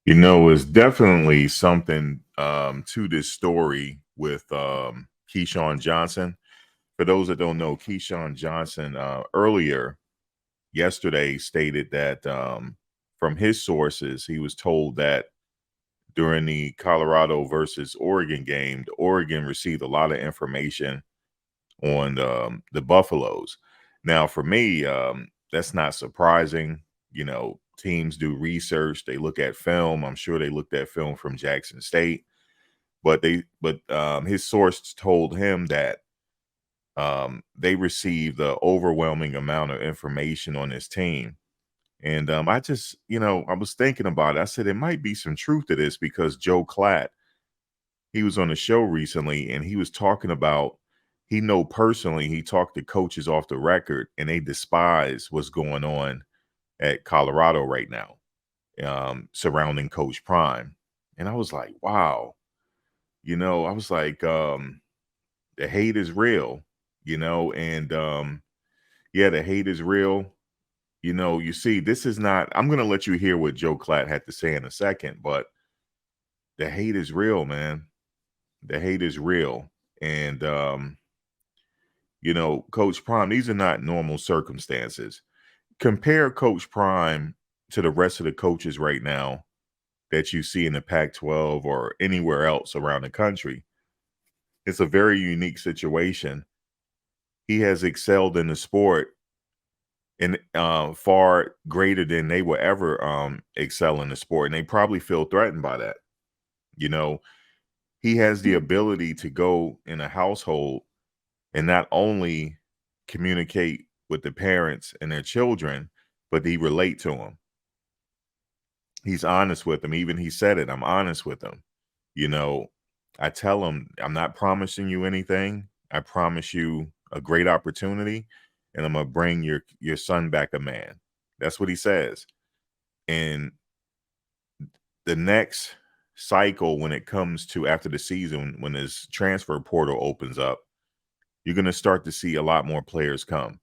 It's definitely something to this story with Keyshawn Johnson. For those that don't know, Keyshawn Johnson earlier yesterday stated that from his sources, he was told that during the Colorado versus Oregon game, Oregon received a lot of information on the Buffaloes. Now, for me, that's not surprising. Teams do research; they look at film. I'm sure they looked at film from Jackson State, but his source told him that they received the overwhelming amount of information on his team. And I just, I was thinking about it. I said, it might be some truth to this because Joe Clatt, he was on the show recently and he was talking about, he know personally, he talked to coaches off the record and they despise what's going on at Colorado right now, surrounding Coach Prime. And I was like, wow, I was like, the hate is real, and yeah, the hate is real. You see, this is not, I'm going to let you hear what Joe Clatt had to say in a second, but the hate is real, man. The hate is real. And, Coach Prime, these are not normal circumstances. Compare Coach Prime to the rest of the coaches right now that you see in the Pac 12 or anywhere else around the country. It's a very unique situation. He has excelled in the sport and far greater than they will ever excel in the sport. And they probably feel threatened by that. You know, he has the ability to go in a household and not only communicate with the parents and their children, but he relate to them. He's honest with them. Even he said it, I'm honest with them. You know, I tell him, I'm not promising you anything. I promise you a great opportunity, and I'm gonna bring your son back a man. That's what he says. And the next cycle, when it comes to after the season, when his transfer portal opens up, you're gonna start to see a lot more players come.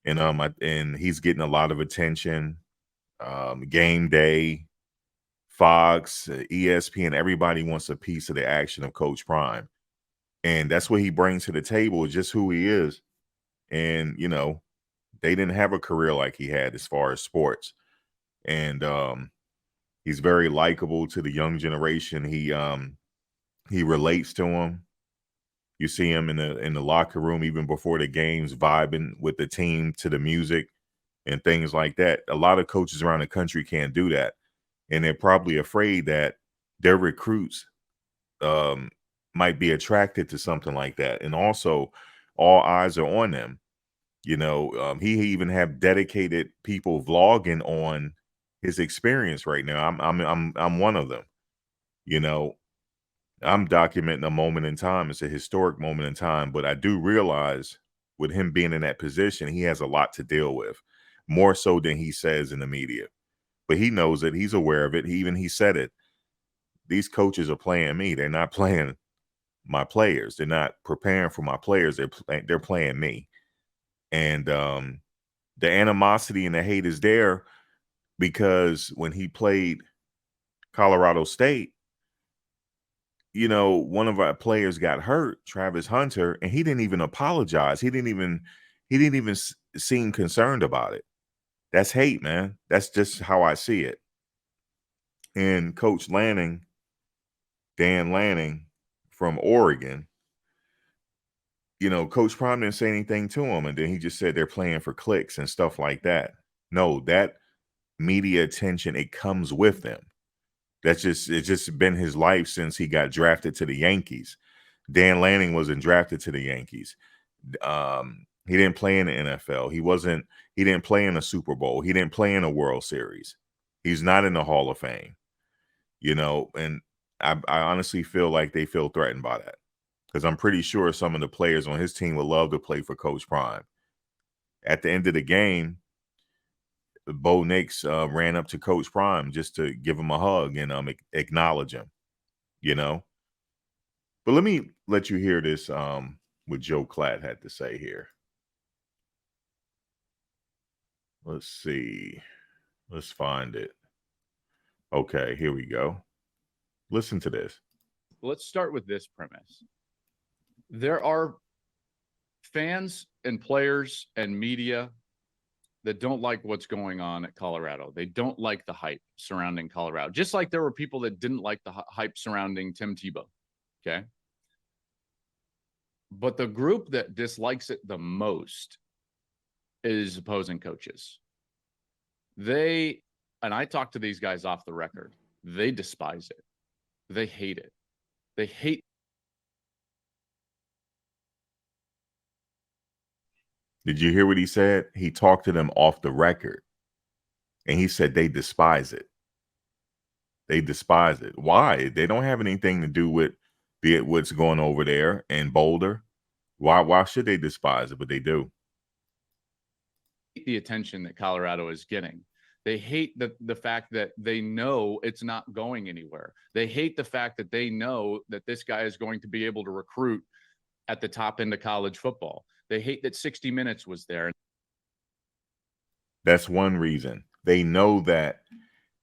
And and he's getting a lot of attention. Game day, Fox, ESPN, everybody wants a piece of the action of Coach Prime. And that's what he brings to the table, is just who he is. And, they didn't have a career like he had as far as sports. And he's very likable to the young generation. He relates to them. You see him in the locker room even before the games, vibing with the team to the music and things like that. A lot of coaches around the country can't do that. And they're probably afraid that their recruits um, might be attracted to something like that. And also, all eyes are on them. He even have dedicated people vlogging on his experience right now. I'm one of them. You know, I'm documenting a moment in time. It's a historic moment in time, but I do realize with him being in that position, he has a lot to deal with, more so than he says in the media. But he knows it. He's aware of it. He said it. These coaches are playing me. They're not playing my players. They're not preparing for my players. They're playing me. And the animosity and the hate is there because when he played Colorado State, one of our players got hurt, Travis Hunter, and he didn't even apologize. He didn't even seem concerned about it. That's hate, man. That's just how I see it. And Coach Lanning, Dan Lanning from Oregon, Coach Prime didn't say anything to him, and then he just said they're playing for clicks and stuff like that. No, that media attention, it comes with them. It's just been his life since he got drafted to the Yankees. Dan Lanning wasn't drafted to the Yankees. He didn't play in the NFL. He didn't play in a Super Bowl. He didn't play in a World Series. He's not in the Hall of Fame, and I honestly feel like they feel threatened by that because I'm pretty sure some of the players on his team would love to play for Coach Prime. At the end of the game, Bo Nix ran up to Coach Prime just to give him a hug and acknowledge him, you know. But let me let you hear this what Joe Clatt had to say here. Let's see. Let's find it. Okay, here we go. Listen to this. Let's start with this premise. There are fans and players and media that don't like what's going on at Colorado. They don't like the hype surrounding Colorado, just like there were people that didn't like the hype surrounding Tim Tebow. Okay. But the group that dislikes it the most is opposing coaches. And I talk to these guys off the record, they despise it. They hate it. They hate. Did you hear what he said? He talked to them off the record, and he said they despise it. They despise it. Why? They don't have anything to do with what's going over there in Boulder. Why should they despise it? But they do. The attention that Colorado is getting. They hate the fact that they know it's not going anywhere. They hate the fact that they know that this guy is going to be able to recruit at the top end of college football. They hate that 60 Minutes was there. That's one reason. They know that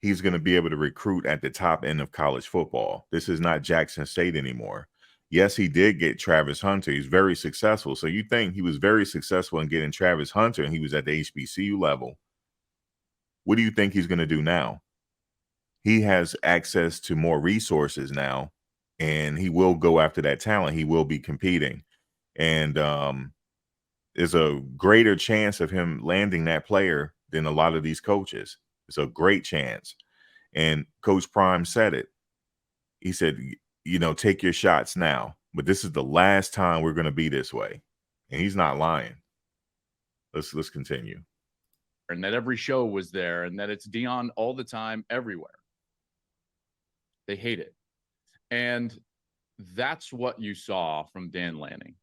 he's going to be able to recruit at the top end of college football. This is not Jackson State anymore. Yes, he did get Travis Hunter. He's very successful. So you think he was very successful in getting Travis Hunter and he was at the HBCU level. What do you think he's going to do now? He has access to more resources now, and he will go after that talent. He will be competing. And there's a greater chance of him landing that player than a lot of these coaches. It's a great chance. And Coach Prime said it. He said, take your shots now. But this is the last time we're going to be this way. And he's not lying. Let's continue. And that every show was there and that it's Deion all the time, everywhere. They hate it. And that's what you saw from Dan Lanning,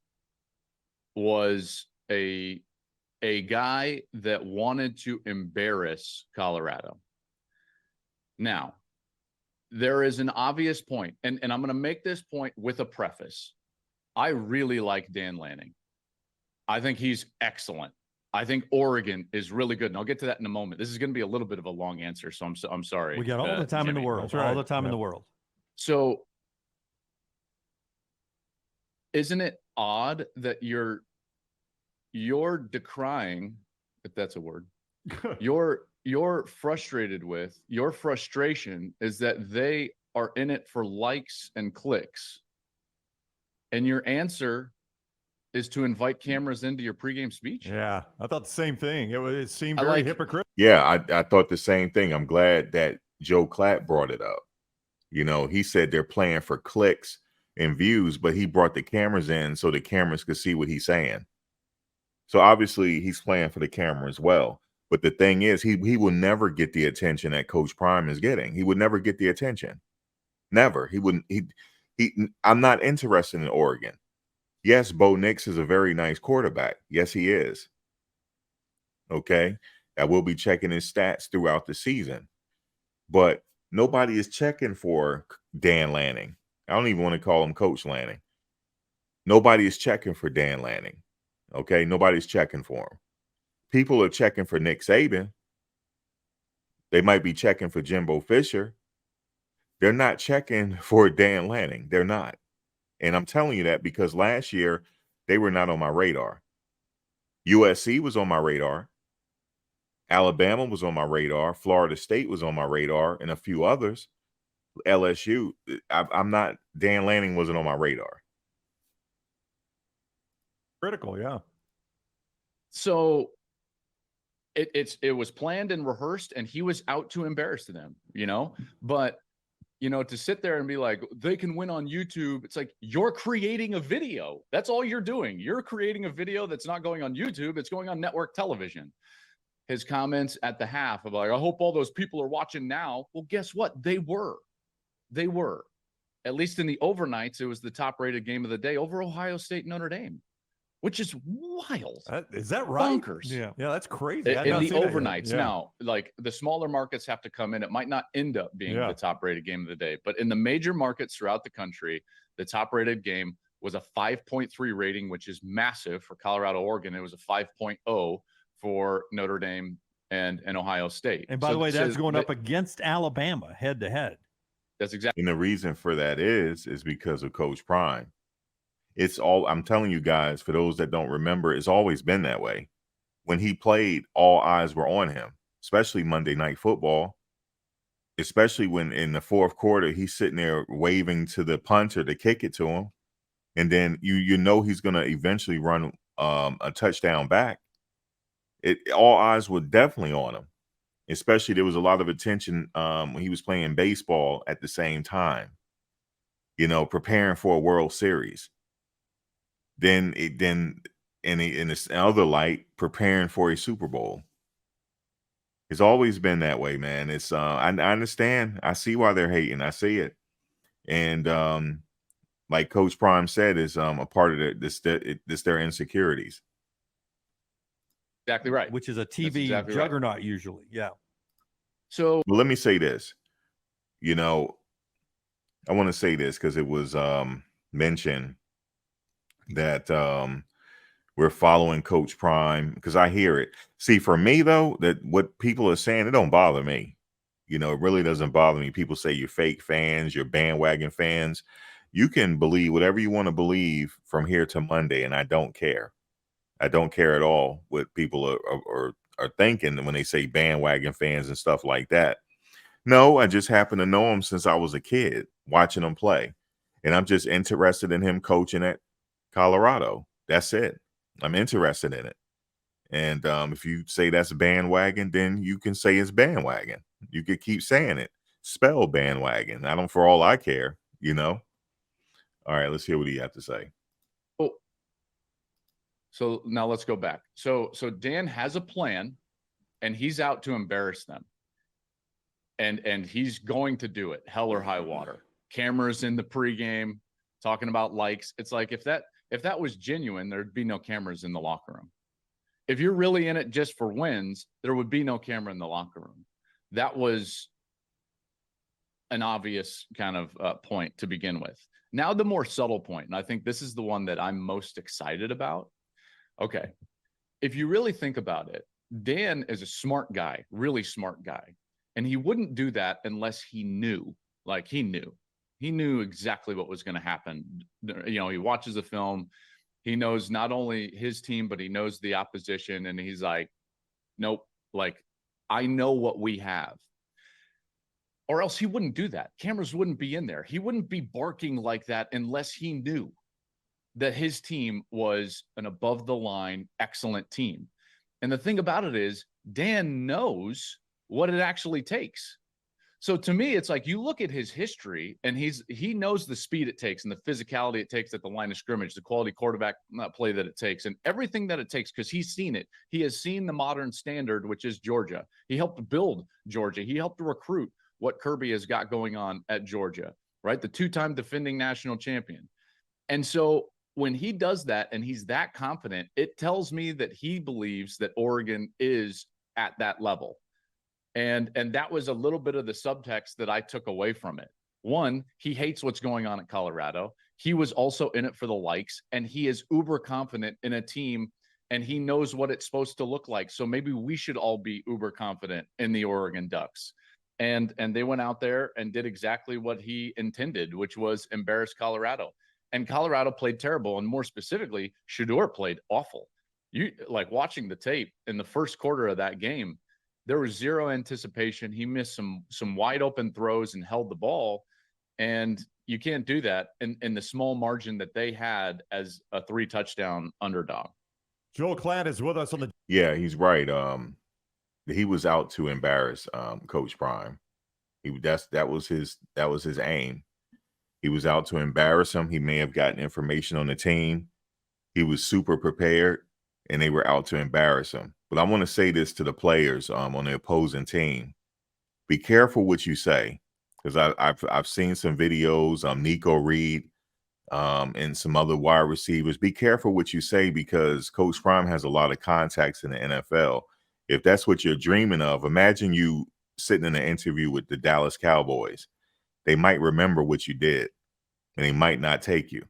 was a guy that wanted to embarrass Colorado. Now, there is an obvious point, and I'm going to make this point with a preface. I really like Dan Lanning. I think he's excellent. I think Oregon is really good, and I'll get to that in a moment. This is going to be a little bit of a long answer, so I'm sorry. We got all the time Jimmy. in the world. All the time in the world. So, isn't it odd that you're decrying, if that's a word, you're frustrated with, your frustration is that they are in it for likes and clicks, and your answer is to invite cameras into your pregame speech? Yeah, I thought the same thing. It seemed very hypocritical. Yeah, I thought the same thing. I'm glad that Joe Clatt brought it up. He said they're playing for clicks and views, but he brought the cameras in so the cameras could see what he's saying. So obviously he's playing for the camera as well. But the thing is, he will never get the attention that Coach Prime is getting. He would never get the attention. Never. He wouldn't. I'm not interested in Oregon. Yes, Bo Nix is a very nice quarterback. Yes, he is. Okay. I will be checking his stats throughout the season. But nobody is checking for Dan Lanning. I don't even want to call him Coach Lanning. Nobody is checking for Dan Lanning. Okay. Nobody's checking for him. People are checking for Nick Saban. They might be checking for Jimbo Fisher. They're not checking for Dan Lanning. They're not. And I'm telling you that because last year they were not on my radar. USC was on my radar. Alabama was on my radar. Florida State was on my radar, and a few others. LSU. I'm not. Dan Lanning wasn't on my radar. Critical, yeah. So it was planned and rehearsed, and he was out to embarrass them, But to sit there and be like, they can win on YouTube. It's like, you're creating a video. That's all you're doing. You're creating a video that's not going on YouTube. It's going on network television. His comments at the half of like, I hope all those people are watching now. Well, guess what? They were. At least in the overnights, it was the top rated game of the day over Ohio State, Notre Dame, which is wild. Is that right? Bonkers. Yeah, that's crazy. In the overnights. Now, like the smaller markets have to come in. It might not end up being the top rated game of the day, but in the major markets throughout the country, the top rated game was a 5.3 rating, which is massive for Colorado, Oregon. It was a 5.0 for Notre Dame, and Ohio State. And by the way, that's going that, up against Alabama head to head. That's exactly. And the reason for that is because of Coach Prime. It's all, I'm telling you guys, for those that don't remember, it's always been that way. When he played, all eyes were on him, especially Monday Night Football, especially when in the fourth quarter, he's sitting there waving to the punter to kick it to him. And then you know he's going to eventually run a touchdown back. All eyes were definitely on him. Especially there was a lot of attention when he was playing baseball at the same time, you know, preparing for a World Series. Then in this other light, preparing for a Super Bowl. It's always been that way, man. It's I understand. I see why they're hating. I see it. And like Coach Prime said, is a part of this their insecurities. Exactly right. Which is a TV exactly juggernaut usually. Yeah. So well, let me say this. You know, I want to say this because it was mentioned that we're following Coach Prime, because I hear it. See, for me though, that what people are saying, it don't bother me. You know, it really doesn't bother me. People say you're fake fans, you're bandwagon fans. You can believe whatever you want to believe from here to Monday, and I don't care. I don't care at all what people are thinking when they say bandwagon fans and stuff like that. No, I just happen to know him since I was a kid, watching him play. And I'm just interested in him coaching at Colorado. That's it. I'm interested in it. And if you say that's bandwagon, then you can say it's bandwagon. You could keep saying it. Spell bandwagon. I don't, for all I care, you know. All right, let's hear what he had to say. Oh, so now let's go back. So Dan has a plan, and he's out to embarrass them. And he's going to do it, hell or high water. Cameras in the pregame, talking about likes. It's like if that was genuine, there'd be no cameras in the locker room. If you're really in it just for wins, there would be no camera in the locker room. That was an obvious kind of point to begin with. Now the more subtle point, and I think this is the one that I'm most excited about. Okay, if you really think about it, Dan is a smart guy, really smart guy. And he wouldn't do that unless he knew, like he knew exactly what was going to happen. You know, he watches the film. He knows not only his team, but he knows the opposition. And he's like, nope, like I know what we have. Or else he wouldn't do that. Cameras wouldn't be in there. He wouldn't be barking like that unless he knew that his team was an above the line, excellent team. And the thing about it is, Dan knows what it actually takes. So to me, it's like you look at his history, and he knows the speed it takes and the physicality it takes at the line of scrimmage, the quality quarterback play that it takes, and everything that it takes, because he's seen it. He has seen the modern standard, which is Georgia. He helped build Georgia. He helped recruit what Kirby has got going on at Georgia, right? The two-time defending national champion. And so when he does that and he's that confident, it tells me that he believes that Oregon is at that level. And that was a little bit of the subtext that I took away from it. One, he hates what's going on at Colorado. He was also in it for the likes, and he is uber confident in a team, and he knows what it's supposed to look like. So maybe we should all be uber confident in the Oregon Ducks. And they went out there and did exactly what he intended, which was embarrass Colorado. And Colorado played terrible. And more specifically, Shedeur played awful. You like watching the tape in the first quarter of that game, there was zero anticipation. He missed some wide open throws and held the ball. And you can't do that in the small margin that they had as a 3-touchdown underdog. Joel Clatt is with us on the. Yeah, he's right. He was out to embarrass Coach Prime. That was his aim. He was out to embarrass him. He may have gotten information on the team. He was super prepared, and they were out to embarrass him. But I want to say this to the players on the opposing team: be careful what you say, because I've seen some videos. Nico Reed and some other wide receivers. Be careful what you say, because Coach Prime has a lot of contacts in the NFL. If that's what you're dreaming of, imagine you sitting in an interview with the Dallas Cowboys. They might remember what you did, and they might not take you.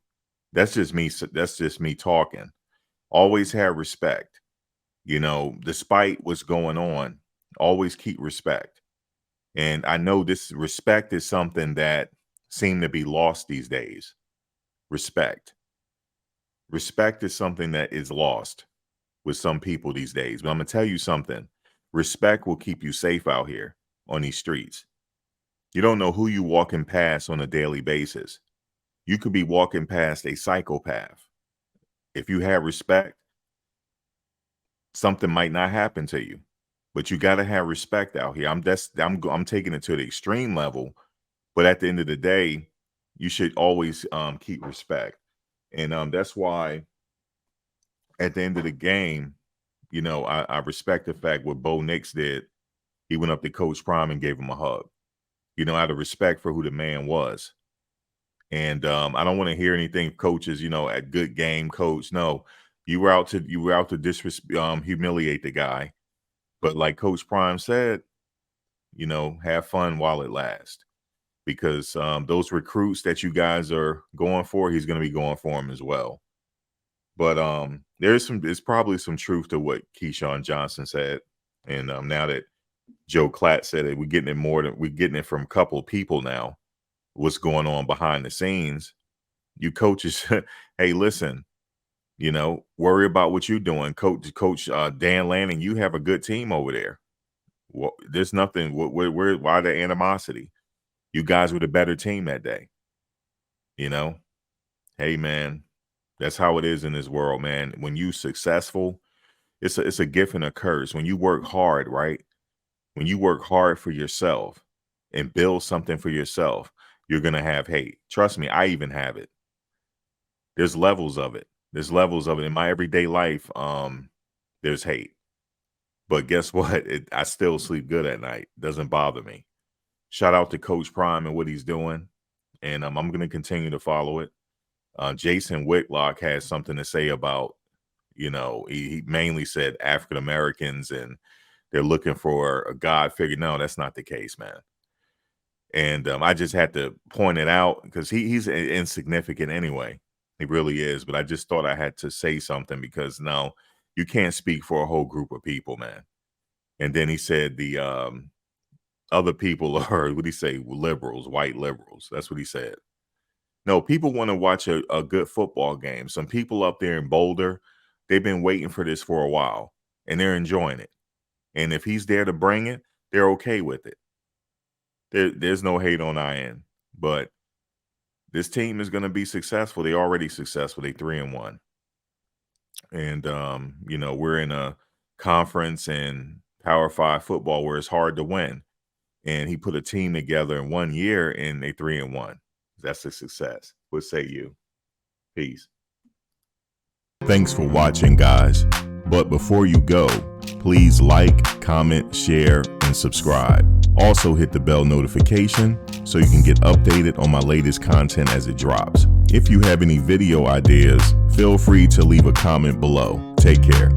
That's just me. That's just me talking. Always have respect. You know, despite what's going on, Always keep respect. And I know this respect is something that seem to be lost these days. Respect. Respect is something that is lost with some people these days. But I'm going to tell you something. Respect will keep you safe out here on these streets. You don't know who you walking past on a daily basis. You could be walking past a psychopath. If you have respect, something might not happen to you. But you got to have respect out here. I'm taking it to the extreme level, but at the end of the day, you should always keep respect. And that's why at the end of the game, you know, I respect the fact what Bo Nix did. He went up to Coach Prime and gave him a hug, you know, out of respect for who the man was. And I don't want to hear anything coaches, you know, at good game, coach. No, you were out to humiliate the guy. But like Coach Prime said, you know, have fun while it lasts, because those recruits that you guys are going for, he's going to be going for them as well. But there's probably some truth to what Keyshawn Johnson said. And now that Joe Clatt said it, we're getting it from a couple of people now. What's going on behind the scenes? You coaches, hey, listen. You know, worry about what you're doing. Coach Dan Lanning, you have a good team over there. Well, there's nothing. Why the animosity? You guys were the better team that day. You know, hey, man, that's how it is in this world, man. When you successful, it's a gift and a curse. When you work hard, right? When you work hard for yourself and build something for yourself, you're going to have hate. Trust me, I even have it. There's levels of it. There's levels of it in my everyday life. There's hate, but guess what? I still sleep good at night. Doesn't bother me. Shout out to Coach Prime and what he's doing, and I'm going to continue to follow it. Jason Whitlock has something to say about, you know, he mainly said African Americans and they're looking for a God figure. No, that's not the case, man. And I just had to point it out because he's insignificant anyway. He really is, but I just thought I had to say something because no, you can't speak for a whole group of people, man. And then he said the other people are, what did he say, liberals, white liberals. That's what he said. No, people want to watch a good football game. Some people up there in Boulder, they've been waiting for this for a while, and they're enjoying it. And if he's there to bring it, they're okay with it. There's no hate on our end, but this team is going to be successful. They're already successful. They 3-1. And, you know, we're in a conference in Power 5 football where it's hard to win. And he put a team together in 1 year and they 3-1. That's a success. What say you? Peace. Thanks for watching, guys. But before you go, please like, comment, share, and subscribe. Also hit the bell notification so you can get updated on my latest content as it drops. If you have any video ideas, feel free to leave a comment below. Take care.